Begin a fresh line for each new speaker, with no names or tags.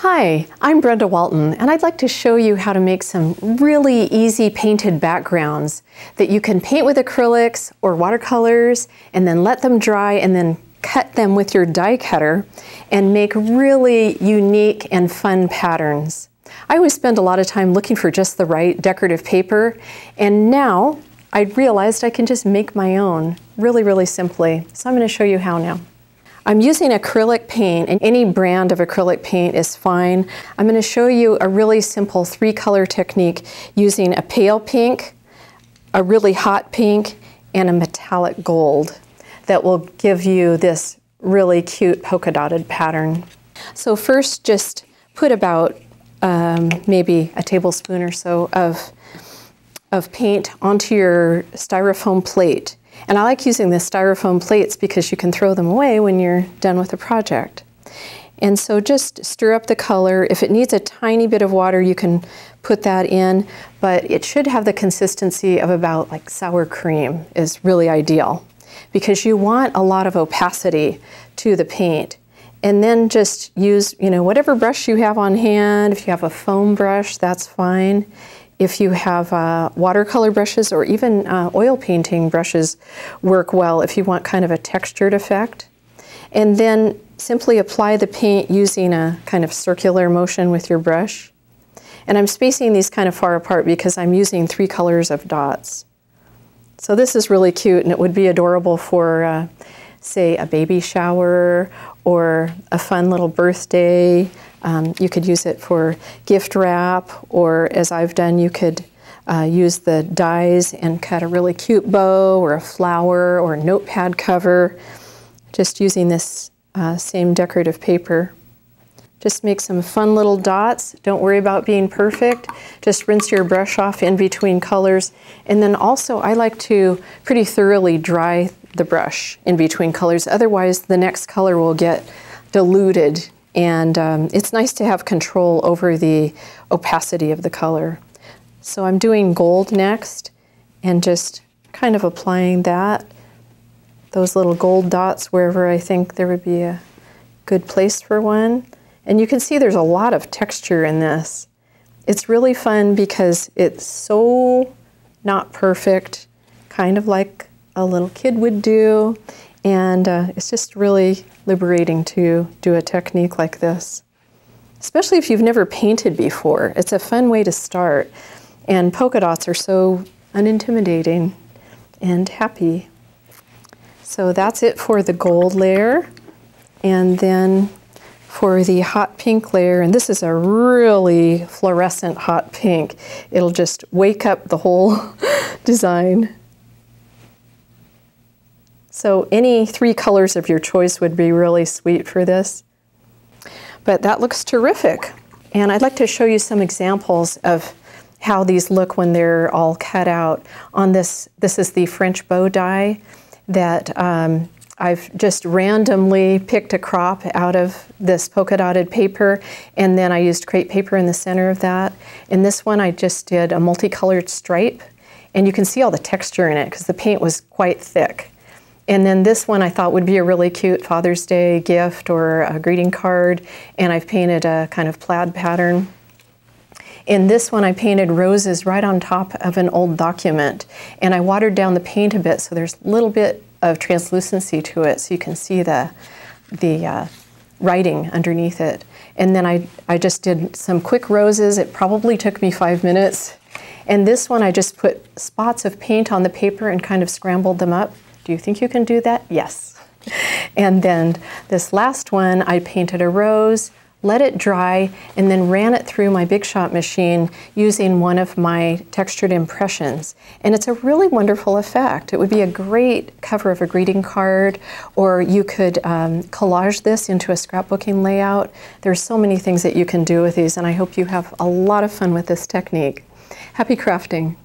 Hi, I'm Brenda Walton, and I'd like to show you how to make some really easy painted backgrounds that you can paint with acrylics or watercolors and then let them dry and then cut them with your die cutter and make really unique and fun patterns. I always spend a lot of time looking for just the right decorative paper, and now I realized I can just make my own really simply. So I'm going to show you how now. I'm using acrylic paint, and any brand of acrylic paint is fine. I'm going to show you a really simple 3-color technique using a pale pink, a really hot pink, and a metallic gold that will give you this really cute polka dotted pattern. So first, just put about maybe a tablespoon or so of paint onto your styrofoam plate. And I like using the styrofoam plates because you can throw them away when you're done with the project. And so just stir up the color. If it needs a tiny bit of water, you can put that in, but it should have the consistency of about like sour cream is really ideal because you want a lot of opacity to the paint. And then just use, whatever brush you have on hand. If you have a foam brush, that's fine. If you have watercolor brushes or even oil painting brushes work well if you want kind of a textured effect. And then simply apply the paint using a kind of circular motion with your brush. And I'm spacing these kind of far apart because I'm using 3 colors of dots. So this is really cute, and it would be adorable for, say, a baby shower or a fun little birthday. You could use it for gift wrap, or as I've done, you could use the dies and cut a really cute bow or a flower or a notepad cover, just using this same decorative paper. Just make some fun little dots. Don't worry about being perfect. Just rinse your brush off in between colors. And then also I like to pretty thoroughly dry the brush in between colors. Otherwise the next color will get diluted. And it's nice to have control over the opacity of the color. So I'm doing gold next and just kind of applying those little gold dots wherever I think there would be a good place for one. And you can see there's a lot of texture in this. It's really fun because it's so not perfect, kind of like a little kid would do. And it's just really liberating to do a technique like this. Especially if you've never painted before. It's a fun way to start. And polka dots are so unintimidating and happy. So that's it for the gold layer. And then for the hot pink layer, and this is a really fluorescent hot pink. It'll just wake up the whole design. So any 3 colors of your choice would be really sweet for this. But that looks terrific. And I'd like to show you some examples of how these look when they're all cut out. On this is the French bow die that I've just randomly picked a crop out of this polka dotted paper, and then I used crepe paper in the center of that. In this one I just did a multicolored stripe, and you can see all the texture in it because the paint was quite thick. And then this one I thought would be a really cute Father's Day gift or a greeting card, and I've painted a kind of plaid pattern. In this one I painted roses right on top of an old document, and I watered down the paint a bit so there's a little bit of translucency to it so you can see the writing underneath it. And then I just did some quick roses. It probably took me 5 minutes. And this one I just put spots of paint on the paper and kind of scrambled them up. Do you think you can do that? Yes. And then this last one, I painted a rose, let it dry, and then ran it through my Big Shot machine using one of my textured impressions. And it's a really wonderful effect. It would be a great cover of a greeting card, or you could collage this into a scrapbooking layout. There's so many things that you can do with these, and I hope you have a lot of fun with this technique. Happy crafting.